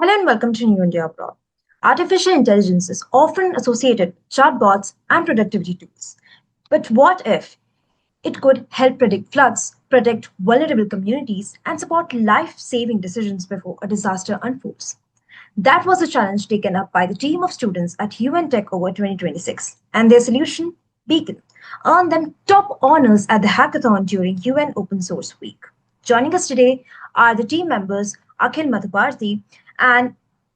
Hello and welcome to New India Abroad. Artificial intelligence is often associated with chatbots and productivity tools. But what if it could help predict floods, protect vulnerable communities, and support life saving decisions before a disaster unfolds? That was a challenge taken up by the team of students at UN Tech over 2026, and their solution, Beacon, earned them top honors at the hackathon during UN Open Source Week. Joining us today are the team members Akhil Mattaparthi and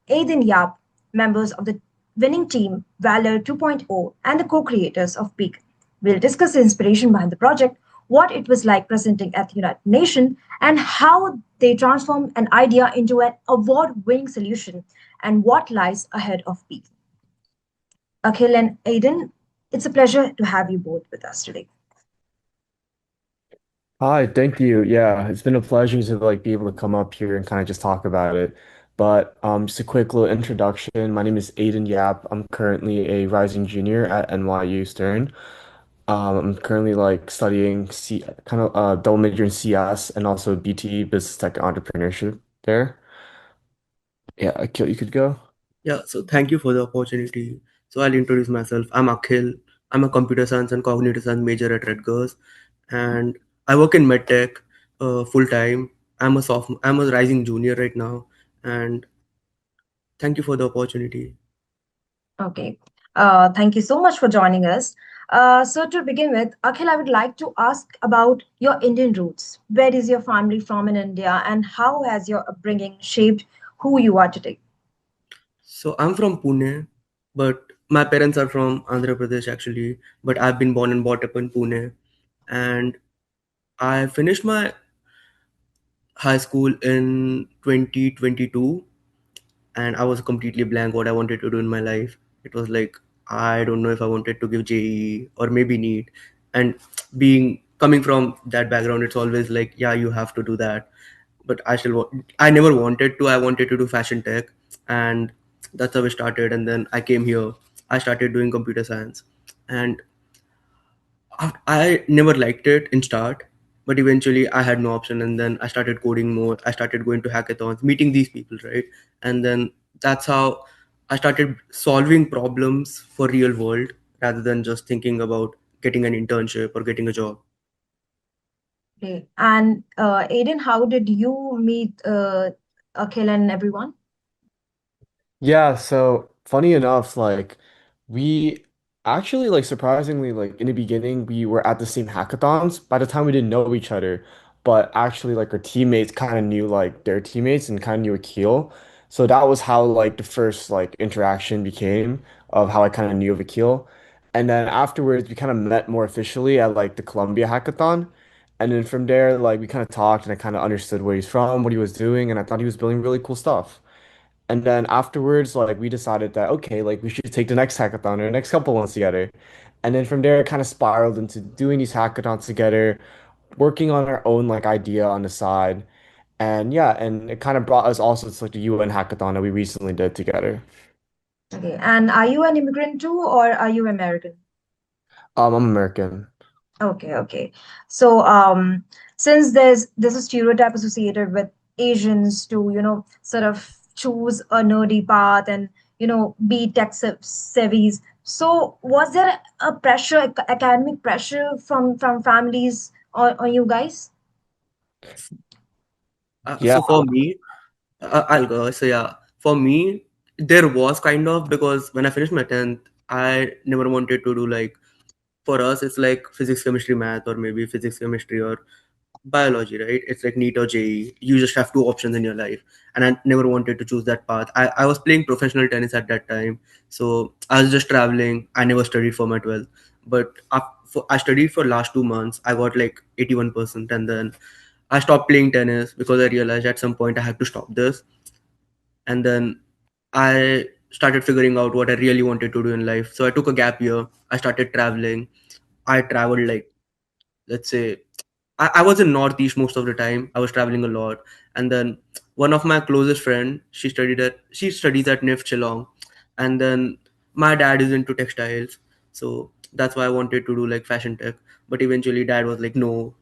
Aidan Yap, members of the winning team Valor 2.0 and the co-creators of Beacon. We'll discuss the inspiration behind the project, what it was like presenting at the United Nations, and how they transformed an idea into an award-winning solution, and what lies ahead of Beacon. Akhil and Aidan, it's a pleasure to have you both with us today. Hi, thank you. Yeah, it's been a pleasure to be able to come up here and kind of just talk about it. But just a quick little introduction. My name is Aidan Yap. I'm currently a rising junior at NYU Stern. I'm currently studying C kind of double major in CS and also BTE Business Tech and Entrepreneurship there. Yeah, Akil, you could go. Yeah, so thank you for the opportunity. So I'll introduce myself. I'm Akhil. I'm a computer science and cognitive science major at Rutgers, and I work in medtech full time. I'm a sophomore. I'm a rising junior right now, and thank you for the opportunity. Okay. Thank you so much for joining us. So to begin with, Akhil, I would like to ask about your Indian roots. Where is your family from in India, and how has your upbringing shaped who you are today? So I'm from Pune, but my parents are from Andhra Pradesh actually. But I've been born and brought up in Pune, and I finished my high school in 2022, and I was completely blank what I wanted to do in my life. It was like I don't know if I wanted to give JEE or maybe NEET. And being coming from that background, it's always like, yeah, you have to do that. But I never wanted to. I wanted to do fashion tech, and that's how we started. And then I came here. I started doing computer science, and I never liked it in start, but eventually I had no option, and then I started coding more. I started going to hackathons, meeting these people, right? And then that's how I started solving problems for real world rather than just thinking about getting an internship or getting a job. Okay. And Aiden, how did you meet Akhil and everyone? Yeah, so funny enough, we actually surprisingly in the beginning we were at the same hackathons. By the time we didn't know each other, but actually our teammates kind of knew their teammates and kind of knew Akil. So that was how the first interaction became of how I kind of knew of Akil. And then afterwards we kind of met more officially at the Columbia hackathon. And then from there we kind of talked and I kind of understood where he's from, what he was doing, and I thought he was building really cool stuff. And then afterwards, we decided that okay, we should take the next hackathon or the next couple ones together. And then from there, it kind of spiraled into doing these hackathons together, working on our own idea on the side. And yeah, and it kind of brought us also to the UN hackathon that we recently did together. Okay. And are you an immigrant too, or are you American? I'm American. Okay, okay. So, since there's a stereotype associated with Asians to, sort of choose a nerdy path and, be savvies. So, was there a pressure, academic pressure from families on you guys? Yeah, So for me, I'll go. So yeah, for me, there was kind of because when I finished my 10th, I never wanted to do for us, it's like physics, chemistry, math, or maybe physics, chemistry, or biology, right? It's like NEET or JEE. You just have two options in your life. And I never wanted to choose that path. I was playing professional tennis at that time. So I was just traveling. I never studied for my 12th. But I studied for last 2 months. I got like 81%. And then I stopped playing tennis because I realized at some point I had to stop this. And then I started figuring out what I really wanted to do in life. So I took a gap year. I started traveling. I traveled let's say I was in Northeast most of the time. I was traveling a lot. And then one of my closest friend, she studies at NIF Shillong. And then my dad is into textiles. So that's why I wanted to do like fashion tech. But eventually dad was like, no,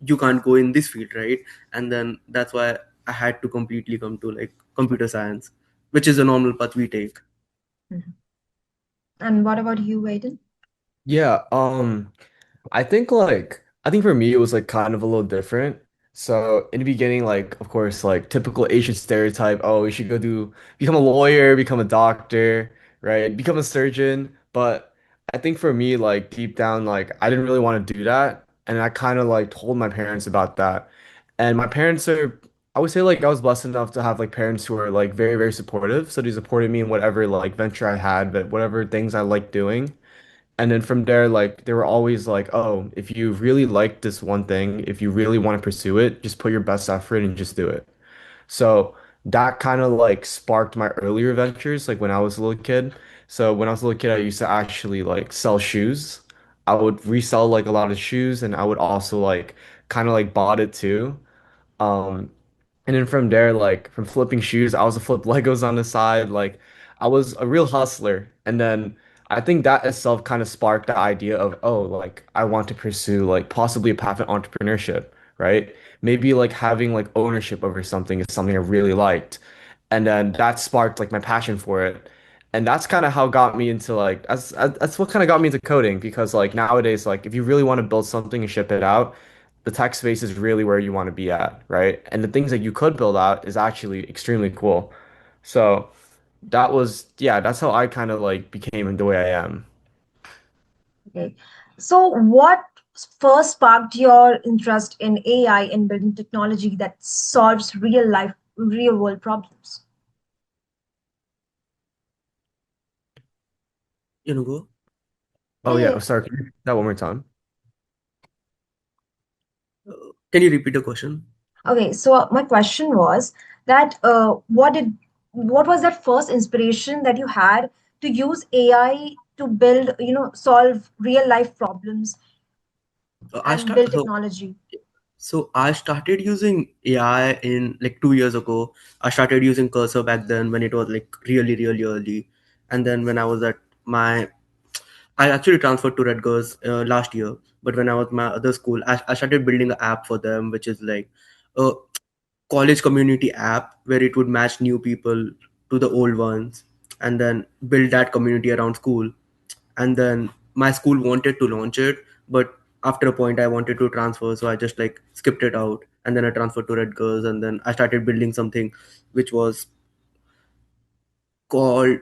you can't go in this field, right? And then that's why I had to completely come to like computer science, which is a normal path we take. Mhm. And what about you, Aidan? Yeah, I think for me it was like kind of a little different. So in the beginning, like of course, like typical Asian stereotype, oh, you should go do become a lawyer, become a doctor, right? Become a surgeon. But I think for me, like deep down, like I didn't really want to do that. And I kind of like told my parents about that. And my parents are, I would say like I was blessed enough to have like parents who are like very, very supportive. So they supported me in whatever like venture I had, but whatever things I liked doing. And then from there, like they were always like, oh, if you really like this one thing, if you really want to pursue it, just put your best effort and just do it. So that kind of like sparked my earlier ventures, like when I was a little kid. So when I was a little kid, I used to actually like sell shoes. I would resell like a lot of shoes, and I would also like kind of like bought it too. Um, and then from there, like from flipping shoes, I was a flip Legos on the side. Like I was a real hustler. And then I think that itself kind of sparked the idea of, oh, like I want to pursue like possibly a path in entrepreneurship, right? Maybe like having like ownership over something is something I really liked. And then that sparked like my passion for it. And that's kind of how got me into like that's what kind of got me into coding because like nowadays like if you really want to build something and ship it out, the tech space is really where you want to be at, right? And the things that you could build out is actually extremely cool. So that was, yeah, that's how I kind of like became the way I am. Okay. So, what first sparked your interest in AI and building technology that solves real life, real world problems? Go. Oh Yeah, yeah, yeah. oh, sorry, can you repeat that one more time? Can you repeat the question? Okay, so my question was that what was that first inspiration that you had to use AI to build, solve real life problems I and start build so technology? I started using AI in like 2 years ago. I started using Cursor back then when it was like really really early, and then when I was at my I actually transferred to Rutgers last year. But when I was my other school, I started building an app for them, which is like a college community app where it would match new people to the old ones, and then build that community around school. And then my school wanted to launch it, but after a point I wanted to transfer, so I just like skipped it out, and then I transferred to Rutgers, and then I started building something which was called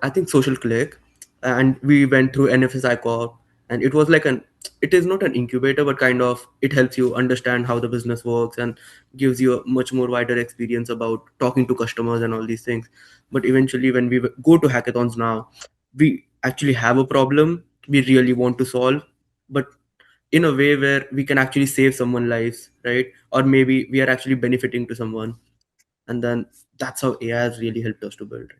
I think Social Click, and we went through NFSI Corp, and it was like it is not an incubator, but kind of it helps you understand how the business works and gives you a much more wider experience about talking to customers and all these things. But eventually, when we go to hackathons now, we actually have a problem we really want to solve, but in a way where we can actually save someone's lives, right? Or maybe we are actually benefiting to someone, and then that's how AI has really helped us to build.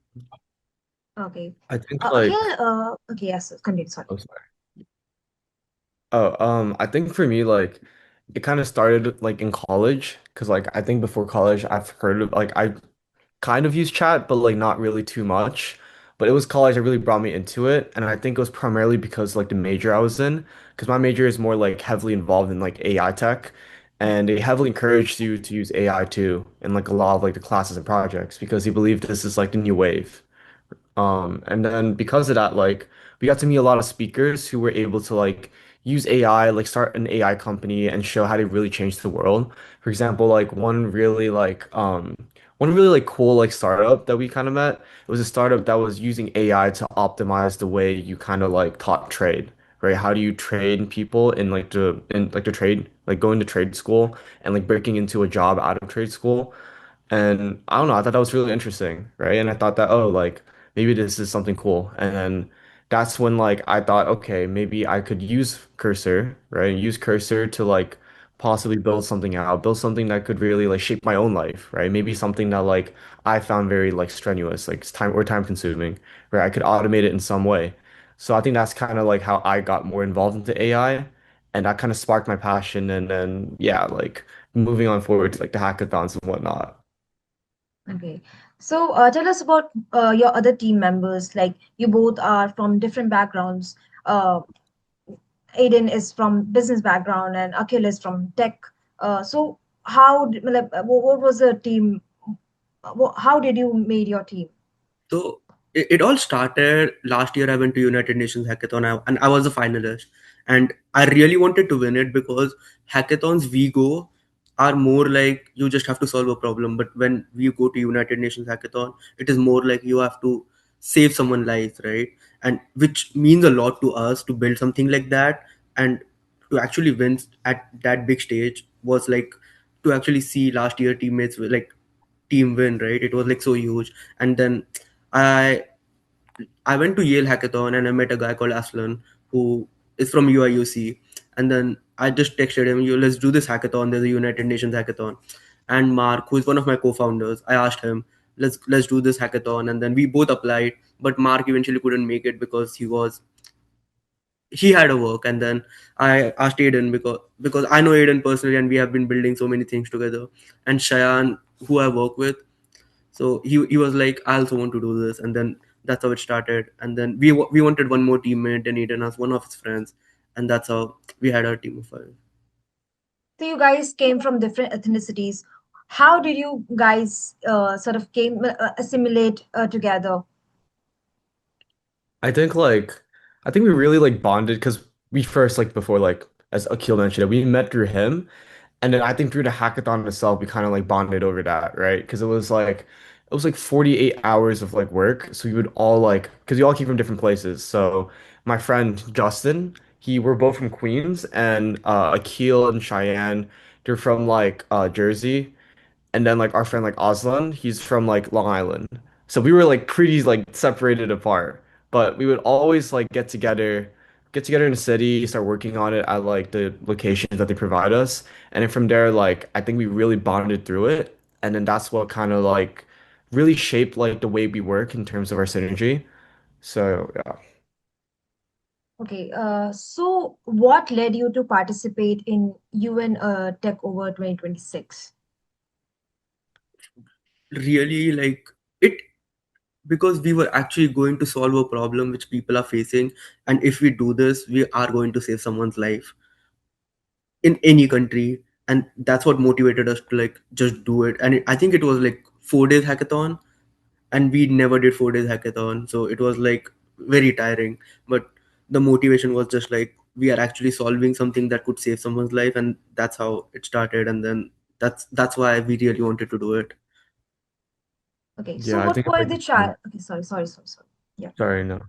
Okay. I think like, Akhil, okay, yes, continue, sorry. oh, sorry. Oh, I think for me, like, it kind of started like in college, because like I think before college, I've heard of like I kind of used chat, but like not really too much. But it was college that really brought me into it, and I think it was primarily because like the major I was in, because my major is more like heavily involved in like AI tech, and they heavily encouraged you to use AI too in like a lot of like the classes and projects because they believe this is like the new wave. And then because of that, like we got to meet a lot of speakers who were able to like use AI, like start an AI company and show how to really change the world. For example, like one really like cool like startup that we kind of met. It was a startup that was using AI to optimize the way you kind of like taught trade, right? How do you train people in like the trade, like going to trade school and like breaking into a job out of trade school. And I don't know, I thought that was really interesting, right? And I thought that, oh, like maybe this is something cool. And then that's when like I thought, okay, maybe I could use Cursor, right? Use Cursor to like possibly build something out, build something that could really like shape my own life, right? Maybe something that like I found very like strenuous, like it's time consuming, right? I could automate it in some way. So I think that's kind of like how I got more involved into AI. And that kind of sparked my passion. And then yeah, like moving on forward to like the hackathons and whatnot. Okay. So, tell us about your other team members. Like, you both are from different backgrounds. Aiden is from business background and Akhil is from tech. So, like, what was the team? How did you made your team? So it all started last year. I went to United Nations Hackathon, and I was a finalist. And I really wanted to win it because hackathons we go are more like you just have to solve a problem. But when we go to United Nations Hackathon, it is more like you have to save someone's life, right? And which means a lot to us to build something like that, and to actually win at that big stage was like to actually see last year teammates like team win, right? It was like so huge. And then I I went to Yale Hackathon and I met a guy called Aslan who is from UIUC. And then I just texted him, "You let's do this hackathon. There's a United Nations hackathon." And Mark, who is one of my co-founders, I asked him, let's do this hackathon. And then we both applied, but Mark eventually couldn't make it because he had a work. And then I asked Aiden because I know Aiden personally and we have been building so many things together. And Shayan, who I work with, so he was like, I also want to do this, and then that's how it started. And then we wanted one more teammate, and Eden as one of his friends, and that's how we had our team of five. So you guys came from different ethnicities. How did you guys sort of came assimilate together? I think like I think we really like bonded because we first like before like as Akhil mentioned it, we met through him. And then I think through the hackathon itself, we kind of like bonded over that, right? Because it was like 48 hours of like work. So we would all like because we all came from different places. So my friend Justin, we're both from Queens, and Akil and Cheyenne, they're from like Jersey. And then like our friend like Aslan, he's from like Long Island. So we were like pretty like separated apart. But we would always like get together in the city, start working on it at like the locations that they provide us. And then from there, like I think we really bonded through it. And then that's what kind of like really shaped like the way we work in terms of our synergy. So yeah. Okay, so what led you to participate in UN Tech Over 2026? Really, like it because we were actually going to solve a problem which people are facing, and if we do this, we are going to save someone's life in any country, and that's what motivated us to like just do it. And I think it was like 4 days hackathon, and we never did 4 days hackathon, so it was like very tiring. But the motivation was just like we are actually solving something that could save someone's life, and that's how it started. And then that's why we really wanted to do it. Okay, so Yeah, I what think were like the Okay, sorry. Yeah, sorry, no.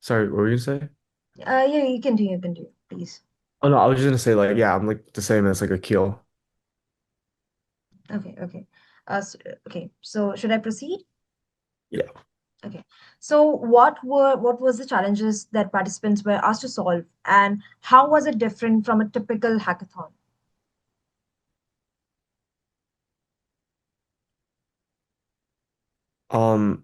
Sorry, what were you gonna say? yeah, you can do, please. Oh no, I was just gonna say like yeah, I'm like the same as like Akil. Okay. Okay, so should I proceed? Yeah. Okay. So what was the challenges that participants were asked to solve, and how was it different from a typical hackathon? Um,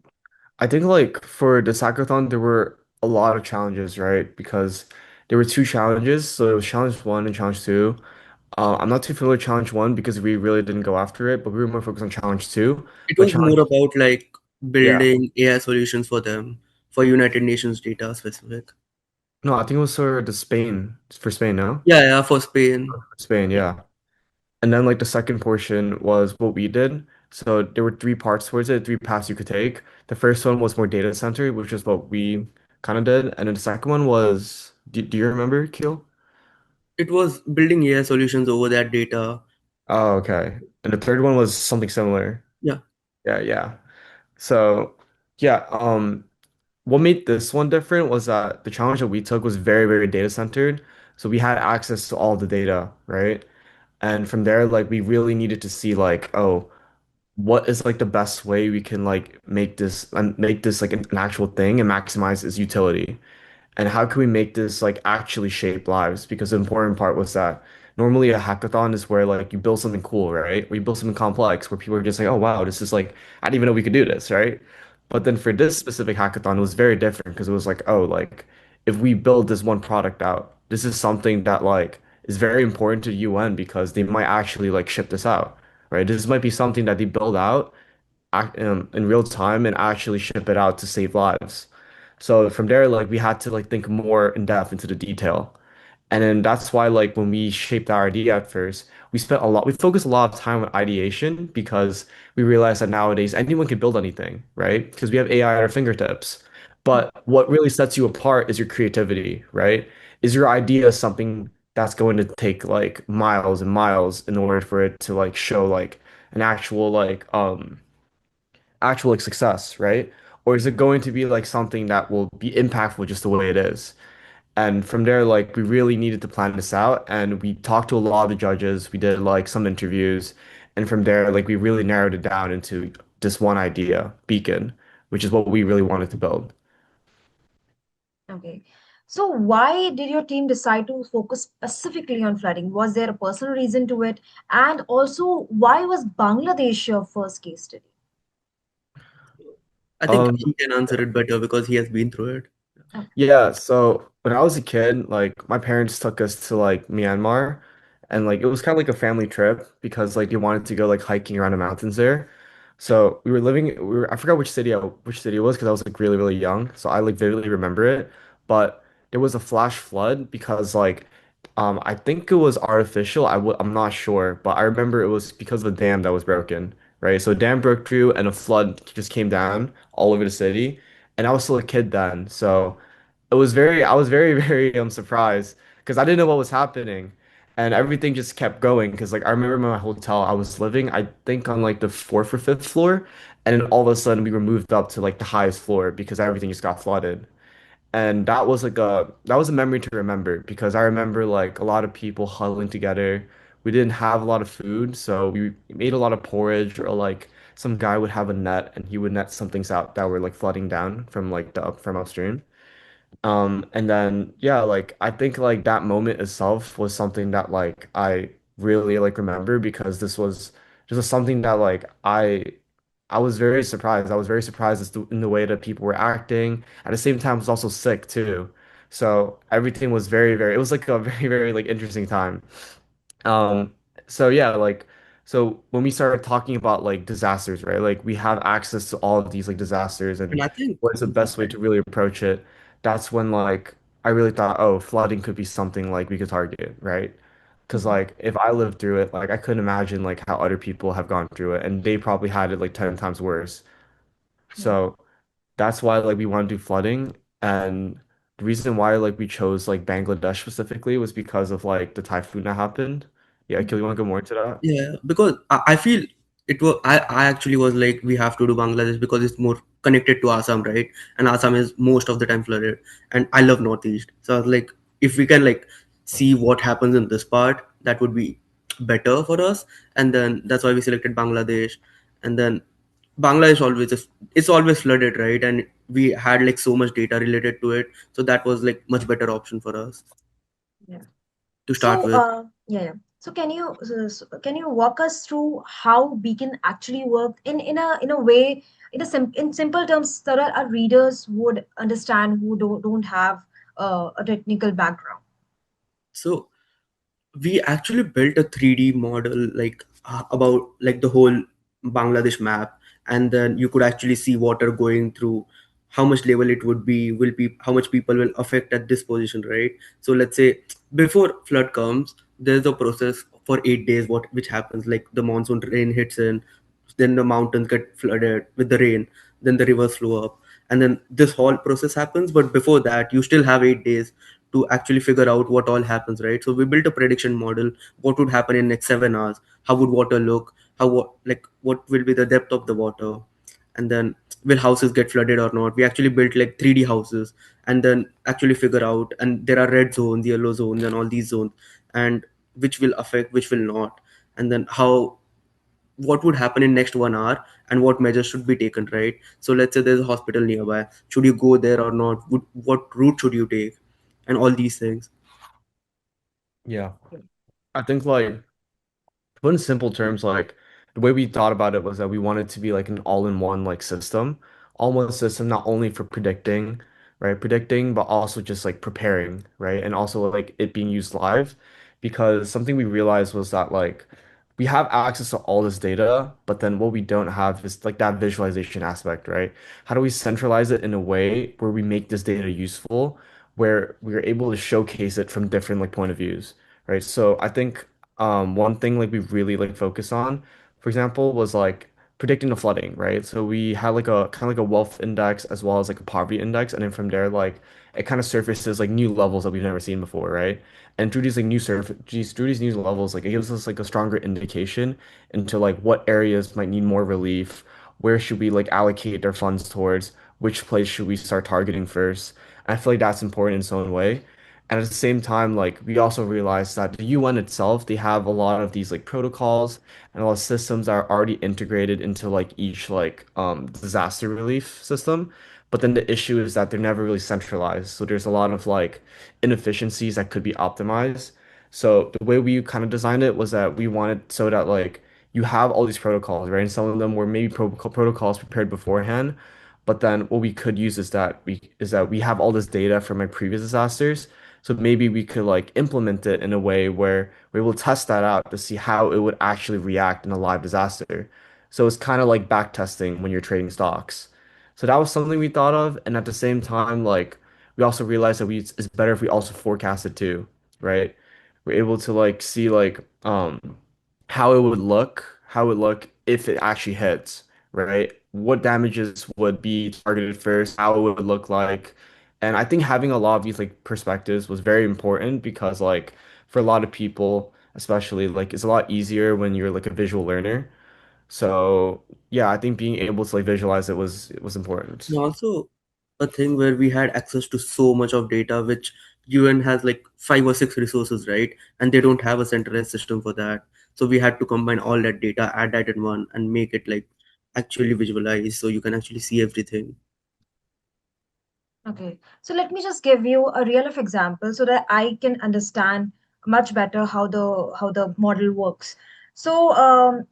I think like for the hackathon there were a lot of challenges, right? Because there were two challenges. So it was challenge one and challenge two. I'm not too familiar with challenge one because we really didn't go after it, but we were more focused on challenge two. It But was challenge more about like yeah. building AI solutions for them, for United Nations data specific. No, I think it was for Spain, no? Yeah, for Spain. Spain, Yeah. yeah. And then like the second portion was what we did. So there were three parts towards it, three paths you could take. The first one was more data center, which is what we kind of did. And then the second one was, do you remember, Keel? It was building AI solutions over that data. Oh, okay. And the third one was something similar. Yeah. Yeah. So yeah, what made this one different was that the challenge that we took was very, very data centered. So we had access to all the data, right? And from there, like we really needed to see like, oh, what is like the best way we can like make this like an actual thing and maximize its utility. And how can we make this like actually shape lives? Because the important part was that normally a hackathon is where like you build something cool, right? Where you build something complex where people are just like, oh wow, this is like I didn't even know we could do this, right? But then for this specific hackathon, it was very different because it was like, oh, like if we build this one product out, this is something that like is very important to UN because they might actually like ship this out, right? This might be something that they build out in real time and actually ship it out to save lives. So from there, like we had to like think more in depth into the detail. And then that's why like when we shaped our idea at first, we focused a lot of time on ideation because we realized that nowadays anyone can build anything, right? Because we have AI at our fingertips. But what really sets you apart is your creativity, right? Is your idea something that's going to take like miles and miles in order for it to like show like an actual like success, right? Or is it going to be like something that will be impactful just the way it is? And from there, like we really needed to plan this out, and we talked to a lot of the judges. We did like some interviews, and from there, like we really narrowed it down into just one idea, Beacon, which is what we really wanted to build. Okay. So why did your team decide to focus specifically on flooding? Was there a personal reason to it? And also, why was Bangladesh your first case study? I think Um, he can answer it better because he has been through it. Okay. Yeah, so when I was a kid, like my parents took us to like Myanmar and like it was kind of like a family trip because like they wanted to go like hiking around the mountains there. So I forgot which city it was because I was like really really young. So I like vividly remember it, but there was a flash flood because like I think it was artificial. I'm not sure, but I remember it was because of a dam that was broken, right? So a dam broke through and a flood just came down all over the city. And I was still a kid then. So I was very, very surprised because I didn't know what was happening. And everything just kept going because like I remember my hotel I was living, I think on like the fourth or fifth floor, and then all of a sudden we were moved up to like the highest floor because everything just got flooded. And that was a memory to remember because I remember like a lot of people huddling together. We didn't have a lot of food, so we made a lot of porridge or like some guy would have a net and he would net some things out that were like flooding down from like the up from upstream. And then yeah, like I think like that moment itself was something that like I really like remember because this was something that like I was very surprised. I was very surprised in the way that people were acting. At the same time, I was also sick too. So everything was it was like a very, very like interesting time. Um, so yeah, like so when we started talking about like disasters, right? Like we have access to all of these like disasters And and I think, what's the best way to really approach it. That's when like I really thought, oh, flooding could be something like we could target, right? Because Mhm. like if I lived through it, like I couldn't imagine like how other people have gone through it, and they probably had it like 10 times worse. Yeah. So that's why like we want to do flooding, and the reason why like we chose like Bangladesh specifically was because of like the typhoon that happened. Yeah, Akhil, you want to go more into that? yeah, because I feel I actually was like, we have to do Bangladesh because it's more connected to Assam, right? And Assam is most of the time flooded. And I love Northeast. So I was like, if we can like see what happens in this part, that would be better for us. And then that's why we selected Bangladesh. And then Bangladesh always just, it's always flooded, right? And we had like so much data related to it. So that was like much better option for us Yeah. to start So, with. yeah. So, can you walk us through how Beacon actually worked in a way in simple terms so that our readers would understand who don't have a technical background? So we actually built a 3D model like about like the whole Bangladesh map, and then you could actually see water going through, how much level it would be, will be how much people will affect at this position, right? So let's say before flood comes, there's a process for 8 days what which happens, like the monsoon rain hits in, then the mountains get flooded with the rain, then the rivers flow up, and then this whole process happens. But before that, you still have 8 days to actually figure out what all happens, right? So we built a prediction model. What would happen in next 7 hours? How would water look? What will be the depth of the water? And then will houses get flooded or not? We actually built like 3D houses, and then actually figure out. And there are red zones, yellow zones, and all these zones, and which will affect, which will not, and then how, what would happen in next 1 hour, and what measures should be taken, right? So let's say there's a hospital nearby, should you go there or not, what route should you take, and all these things. Yeah. I think like put in simple terms, like the way we thought about it was that we wanted to be like an all-in-one like system, almost system not only for predicting, right? Predicting, but also just like preparing, right? And also like it being used live. Because something we realized was that like we have access to all this data, but then what we don't have is like that visualization aspect, right? How do we centralize it in a way where we make this data useful where we were able to showcase it from different like point of views, right? So I think one thing like we really like focus on, for example, was like predicting the flooding, right? So we had like a kind of like a wealth index as well as like a poverty index, and then from there like it kind of surfaces like new levels that we've never seen before, right? And through these like through these new levels, like it gives us like a stronger indication into like what areas might need more relief, where should we like allocate our funds towards, which place should we start targeting first. I feel like that's important in its own way. And at the same time, like we also realize that the UN itself, they have a lot of these like protocols and a lot of systems that are already integrated into like each like disaster relief system. But then the issue is that they're never really centralized. So there's a lot of like inefficiencies that could be optimized. So the way we kind of designed it was that we wanted so that like you have all these protocols, right? And some of them were maybe protocols prepared beforehand, but then what we could use is that we have all this data from my previous disasters. So maybe we could like implement it in a way where we will test that out to see how it would actually react in a live disaster. So it's kind of like back testing when you're trading stocks. So that was something we thought of, and at the same time, like we also realized that it's better if we also forecast it too, right? We're able to like see like how it would look if it actually hits, right? What damages would be targeted first, how it would look like. And I think having a lot of these like perspectives was very important because like for a lot of people, especially like it's a lot easier when you're like a visual learner. So yeah, I think being able to like visualize it was And important. also a thing where we had access to so much of data, which UN has like 5 or 6 resources, right? And they don't have a centralized system for that. So we had to combine all that data, add that in one, and make it like actually visualized so you can actually see everything. Okay, so let me just give you a real life example so that I can understand much better how the model works. So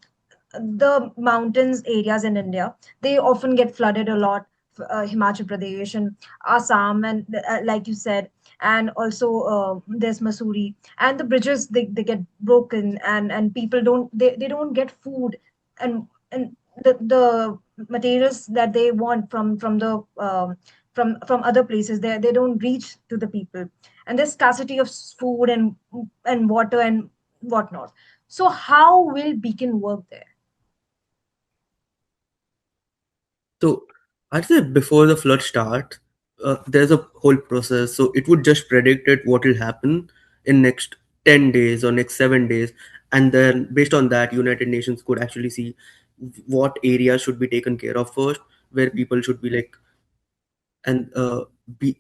the mountains areas in India, they often get flooded a lot. Himachal Pradesh and Assam, and like you said, and also there's Missouri, and the bridges they get broken, and people they don't get food, and the materials that they want from the from other places they don't reach to the people, and there's scarcity of food and water and whatnot. So how will Beacon work there? So I'd say before the flood starts, there's a whole process. So it would just predict it what will happen in next 10 days or next 7 days, and then based on that, United Nations could actually see what areas should be taken care of first, where people should be like, and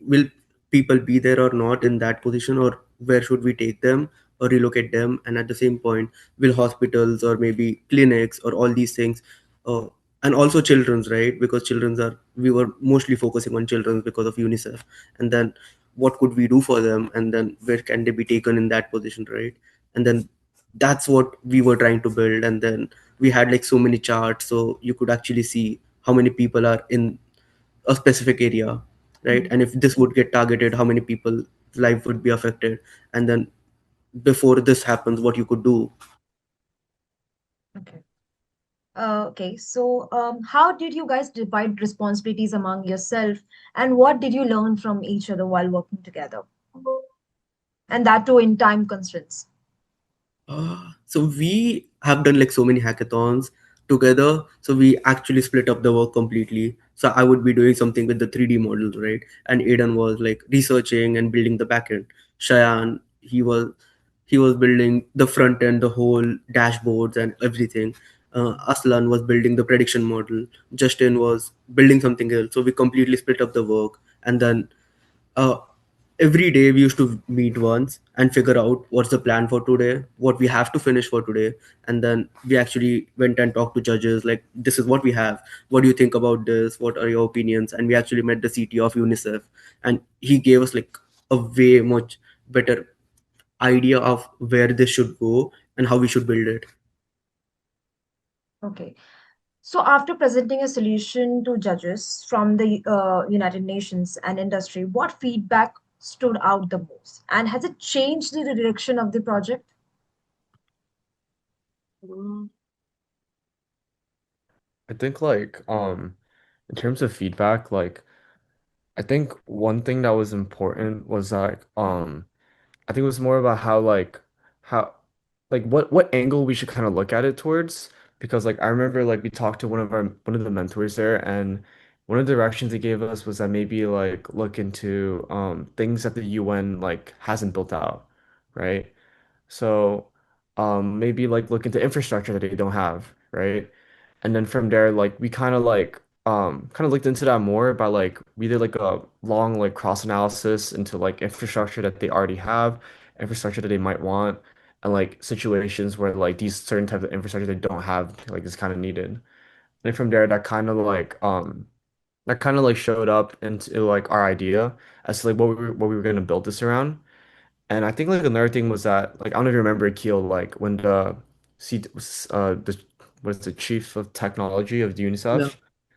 will people be there or not in that position, or where should we take them or relocate them, and at the same point will hospitals or maybe clinics or all these things, uh, and also children's, right? Because children's are, we were mostly focusing on children's because of UNICEF, and then what could we do for them, and then where can they be taken in that position, right? And then that's what we were trying to build, and then we had like so many charts so you could actually see how many people are in a specific area, right? Hmm. And if this would get targeted, how many people life would be affected, and then before this happens, what you could do. Okay. Okay, so how did you guys divide responsibilities among yourself, and what did you learn from each other while working together? And that too in time constraints. So we have done like so many hackathons together. So we actually split up the work completely. So I would be doing something with the 3D models, right? And Aidan was like researching and building the backend. Shayan, he was building the front end, the whole dashboards and everything. Aslan was building the prediction model. Justin was building something else. So we completely split up the work, and then uh, every day we used to meet once and figure out what's the plan for today, what we have to finish for today, and then we actually went and talked to judges like, this is what we have, what do you think about this, what are your opinions? And we actually met the CTO of UNICEF, and he gave us like a way much better idea of where this should go and how we should build it. Okay. So after presenting a solution to judges from the United Nations and industry, what feedback stood out the most? And has it changed the direction of the project? Mm. I think like in terms of feedback, like I think one thing that was important was like I think it was more about how like what angle we should kind of look at it towards because like I remember like we talked to one of the mentors there and one of the directions they gave us was that maybe like look into things that the UN like hasn't built out, right? So maybe like look into infrastructure that they don't have, right? And then from there, like we kind of looked into that more by like we did like a long like cross analysis into like infrastructure that they already have, infrastructure that they might want, and like situations where like these certain types of infrastructure they don't have like is kind of needed. And then from there, that kind of like showed up into like our idea as to like what we were gonna build this around. And I think like another thing was that like I don't know if you remember Akil like when C the what is the chief of technology of the Yeah. UNICEF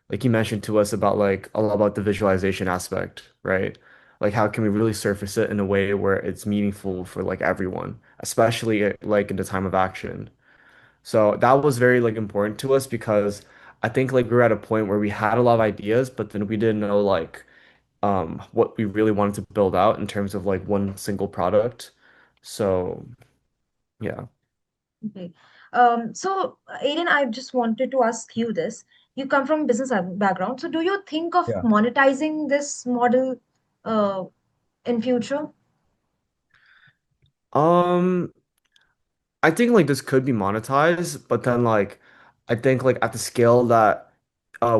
like he mentioned to us about like a lot about the visualization aspect, right? Like how can we really surface it in a way where it's meaningful for like everyone, especially like in the time of action. So that was very like important to us because I think like we were at a point where we had a lot of ideas, but then we didn't know like what we really wanted to build out in terms of like one single product. So yeah. Okay. So, Aiden, I just wanted to ask you this. You come from business background, so do you think of Yeah. monetizing this model uh, in future? Um, I think like this could be monetized, but then like I think like at the scale that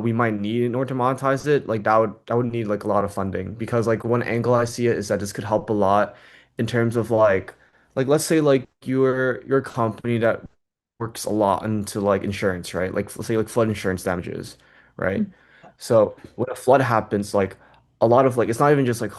we might need in order to monetize it, like that would need like a lot of funding because like one angle I see it is that this could help a lot in terms of like let's say like you're a company that works a lot into like insurance, right? Like let's say like flood insurance damages, right? Mm. So when a flood happens, like a lot of like it's not even just like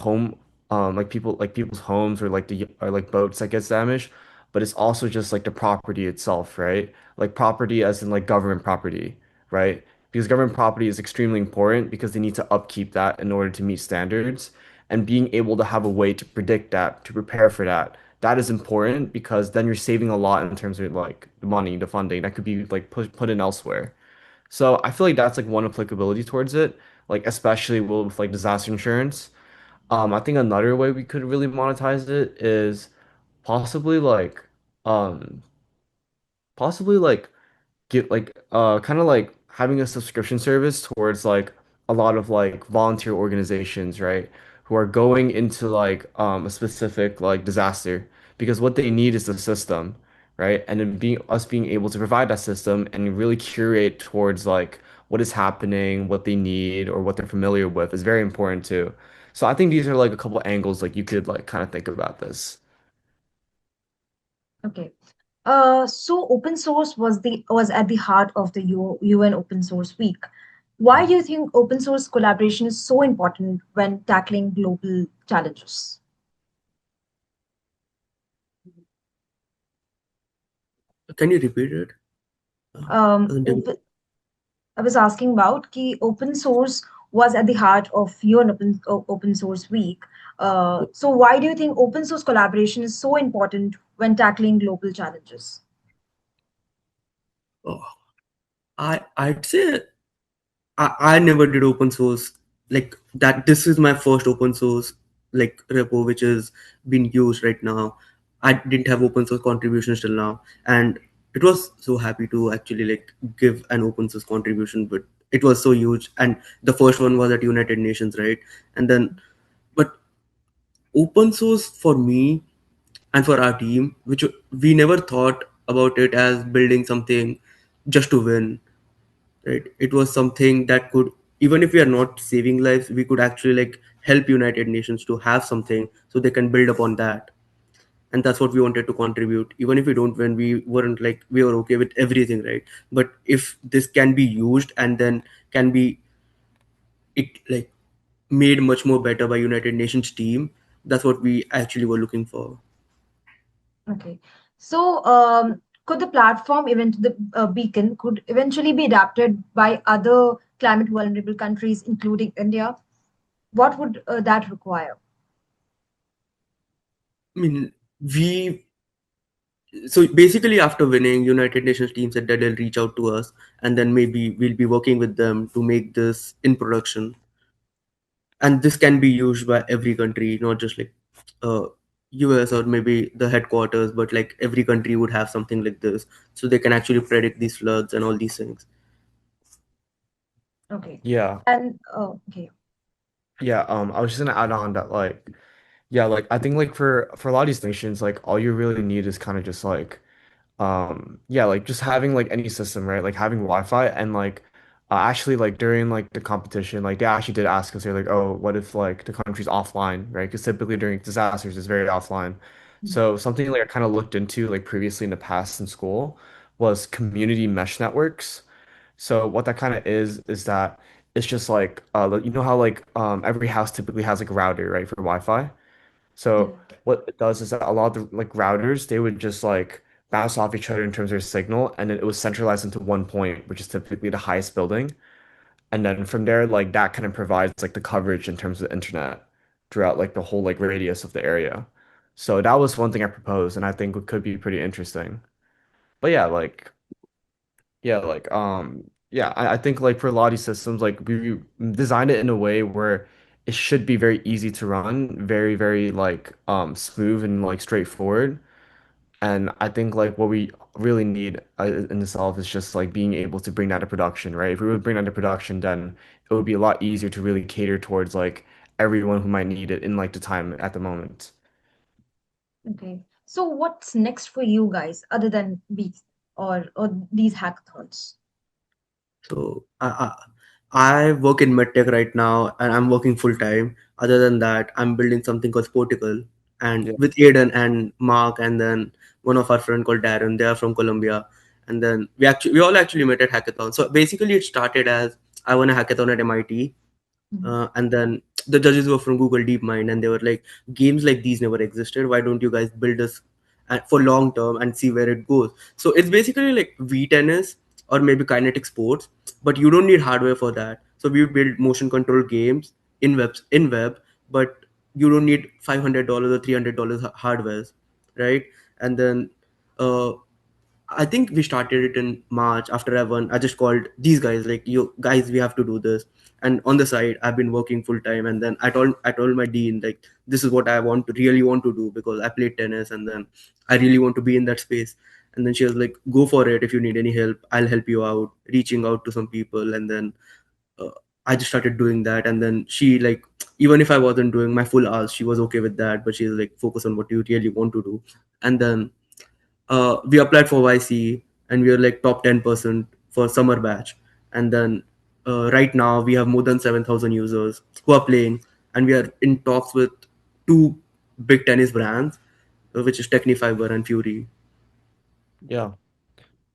like people's homes or like the or like boats that gets damaged, but it's also just like the property itself, right? Like property as in like government property, right? Because government property is extremely important because they need to upkeep that in order to meet standards. And being able to have a way to predict that, to prepare for that, that is important because then you're saving a lot in terms of like the money, the funding that could be like put in elsewhere. So I feel like that's like one applicability towards it, like especially with like disaster insurance. I think another way we could really monetize it is possibly um possibly like get like kind of like having a subscription service towards like a lot of like volunteer organizations, right? Who are going into like a specific like disaster because what they need is the system, right? And then being able to provide that system and really curate towards like what is happening, what they need or what they're familiar with is very important too. So I think these are like a couple angles like you could like kind of think about this. Okay. So open source was at the heart of the UN Open Source Week. Why do you think open source collaboration is so important when tackling global challenges? Can you repeat it? Uh, didn't- Open, I was asking about ki open source was at the heart of UN Open Source Week. So why do you think open source collaboration is so important when tackling global challenges? oh, I'd say I never did open source like that. This is my first open source like repo which is being used right now. I didn't have open source contributions till now, and it was so happy to actually like give an open source contribution. But it was so huge, and the first one was at United Nations, right? And then, but open source for me and for our team, which we never thought about it as building something just to win, right? It was something that could, even if we are not saving lives, we could actually like help United Nations to have something so they can build upon that. And that's what we wanted to contribute. Even if we don't win, we weren't like we were okay with everything, right? But if this can be used and then can be it like made much more better by United Nations team, that's what we actually were looking for. Okay. So, could the beacon could eventually be adapted by other climate vulnerable countries, including India? What would that require? I mean, we so basically after winning, United Nations team said that they'll reach out to us and then maybe we'll be working with them to make this in production. and this can be used by every country, not just like uh, US or maybe the headquarters, but like every country would have something like this, so they can actually predict these floods and all these things. Okay. Yeah. And okay. Yeah, I was just gonna add on that like yeah, like I think like for a lot of these nations, like all you really need is kind of just like yeah, like just having like any system, right? Like having Wi-Fi and like actually like during like the competition, like they actually did ask us, they're like, oh, what if like the country's offline, right? Because typically during disasters it's very offline. Mhm. So something like I kind of looked into like previously in the past in school was community mesh networks. So what that kind of is that it's just like you know how like every house typically has like a router, right, for Wi-Fi. Yeah. So what it does is that a lot of the like routers, they would just like bounce off each other in terms of their signal, and then it was centralized into one point, which is typically the highest building. And then from there, like that kind of provides like the coverage in terms of the internet throughout like the whole like radius of the area. So that was one thing I proposed, and I think it could be pretty interesting. But yeah, I think like for a lot of these systems, like we designed it in a way where it should be very easy to run, very like smooth and like straightforward. And I think like what we really need in itself is just like being able to bring that to production, right? If we would bring that to production, then it would be a lot easier to really cater towards like everyone who might need it in like the time at the moment. Okay. So what's next for you guys other than beats or these hackathons? So I work in medtech right now, and I'm working full time. Other than that, I'm building something called Sportical, and Yeah. with Aiden and Mark, and then one of our friend called Darren. They are from Colombia, and then we all actually met at hackathon. So basically, it started as I won a hackathon at MIT, Mhm. and then the judges were from Google DeepMind, and they were like, games like these never existed. Why don't you guys build this for long term and see where it goes? So it's basically like V tennis or maybe kinetic sports, but you don't need hardware for that. So we build motion control games in web, but you don't need $500 or $300 hardwares, right? And then uh, I think we started it in March after I won. I just called these guys like, "You guys, we have to do this." And on the side, I've been working full time. And then I told my dean like, "This is what I really want to do because I played tennis, and then I really want to be in that space." And then she was like, "Go for it. If you need any help, I'll help you out." Reaching out to some people, and then uh, I just started doing that. And then she like, even if I wasn't doing my full hours, she was okay with that. But she's like, "Focus on what you really want to do." And then we applied for YC, and we were like top 10% for summer batch. And then right now we have more than 7,000 users who are playing, and we are in talks with two big tennis brands, which is Technifiber and Fury. Yeah.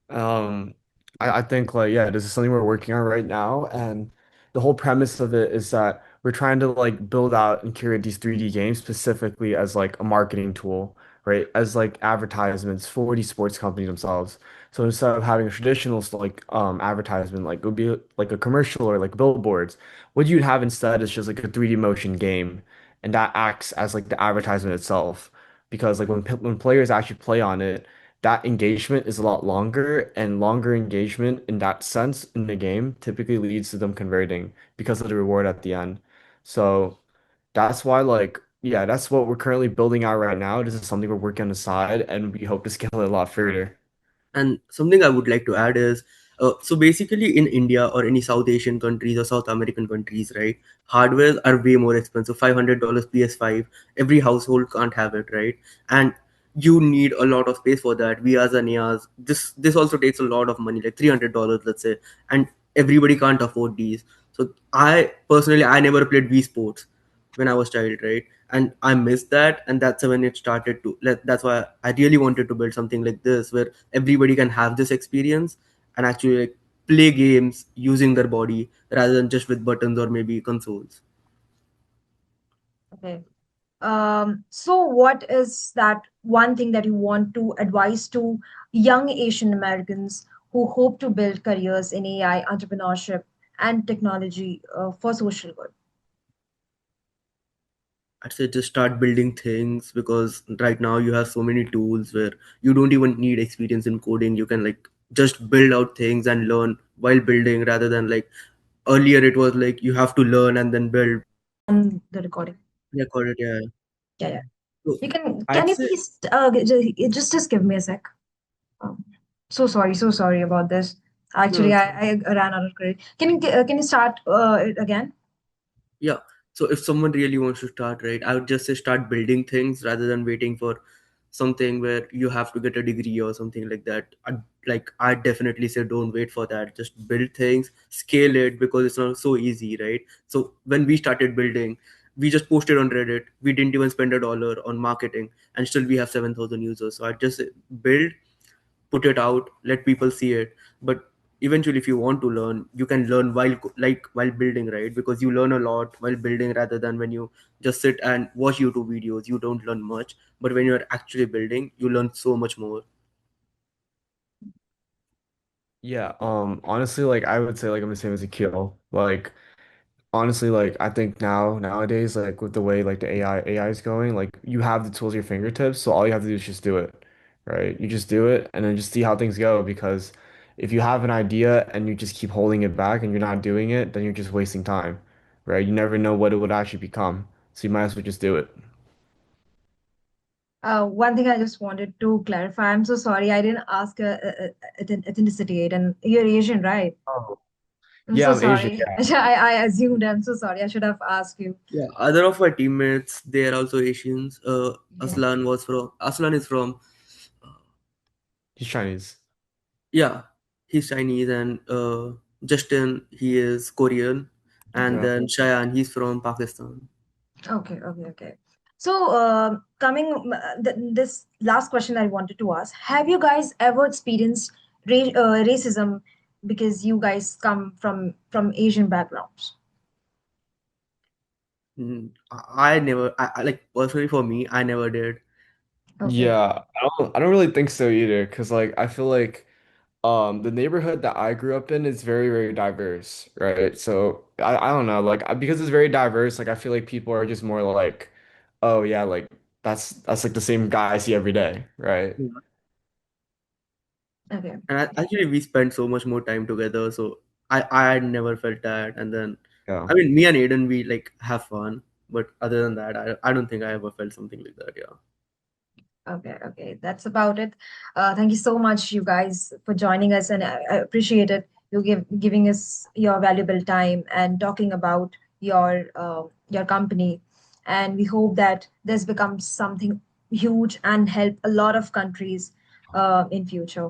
Um, I think like yeah, this is something we're working on right now, and the whole premise of it is that we're trying to like build out and curate these 3D games specifically as like a marketing tool, right? As like advertisements for these sports companies themselves. So instead of having a traditional like advertisement, like it would be like a commercial or like billboards, what you'd have instead is just like a 3D motion game, and that acts as like the advertisement itself. Because like when players actually play on it that engagement is a lot longer, and longer engagement in that sense in the game typically leads to them converting because of the reward at the end. So that's why, like, yeah, that's what we're currently building out right now. This is something we're working on the side, and we hope to scale it a lot further. And something I would like to add is, so basically in India or any South Asian countries or South American countries, right? Hardwares are way more expensive. $500 PS5, every household can't have it, right? And you need a lot of space for that. VRs and ARs, this also takes a lot of money, like $300, let's say, and everybody can't afford these. So I never played Wii Sports when I was child, right? And I missed that, and that's when it started to. That's why I really wanted to build something like this, where everybody can have this experience and actually like play games using their body rather than just with buttons or maybe consoles. Okay. So what is that one thing that you want to advise to young Asian Americans who hope to build careers in AI, entrepreneurship, and technology for social good? I'd say just start building things, because right now you have so many tools where you don't even need experience in coding. You can like just build out things and learn while building, rather than like earlier it was like you have to learn and then build. on the recording. Record it, yeah. Yeah, yeah. So You can I'd you say, please just give me a sec. Um, so sorry about this. no, Actually, it's I ran out of credit. Can you start it again? yeah. So if someone really wants to start, right, I would just say start building things rather than waiting for something where you have to get a degree or something like that. I definitely say don't wait for that. Just build things, scale it because it's not so easy, right? So when we started building, we just posted on Reddit. We didn't even spend $1 on marketing, and still we have 7,000 users. So I just say build, put it out, let people see it. But eventually if you want to learn, you can learn while building, right? Because you learn a lot while building rather than when you just sit and watch YouTube videos, you don't learn much. But when you're actually building, you learn so much more. Yeah, honestly, like I would say like I'm the same as Akil. Like honestly, like I think nowadays, like with the way like the AI is going, like you have the tools at your fingertips, so all you have to do is just do it, right? You just do it and then just see how things go because if you have an idea and you just keep holding it back and you're not doing it, then you're just wasting time, right? You never know what it would actually become. So you might as well just do it. One thing I just wanted to clarify. I'm so sorry. I didn't ask ethnicity, and you're Asian, right? Oh. I'm Yeah, so I'm Asian. sorry. Yeah. I assumed. I'm so sorry. I should have asked you. Yeah, other of my teammates, they are also Asians. Yeah. Aslan is from, He's Chinese. yeah, he's Chinese. And Justin, he is Korean. And Okay. then Shayan, he's from Pakistan. Okay. So, coming this last question I wanted to ask: Have you guys ever experienced racism because you guys come from Asian backgrounds? I never, like personally for me, I never did. Okay. Yeah, I don't really think so either, because like I feel like the neighborhood that I grew up in is very, very diverse, right? So I don't know, like because it's very diverse, like I feel like people are just more like, oh yeah, like that's like the same guy I see every day, right? Yeah. Okay. And actually, we spent so much more time together, so I never felt that. And then, Yeah. I mean, me and Aiden, we like have fun, but other than that, I don't think I ever felt something like that. Yeah. Okay. That's about it. Thank you so much, you guys, for joining us, and I appreciate it. You giving us your valuable time and talking about your company. And we hope that this becomes something huge and help a lot of countries in future.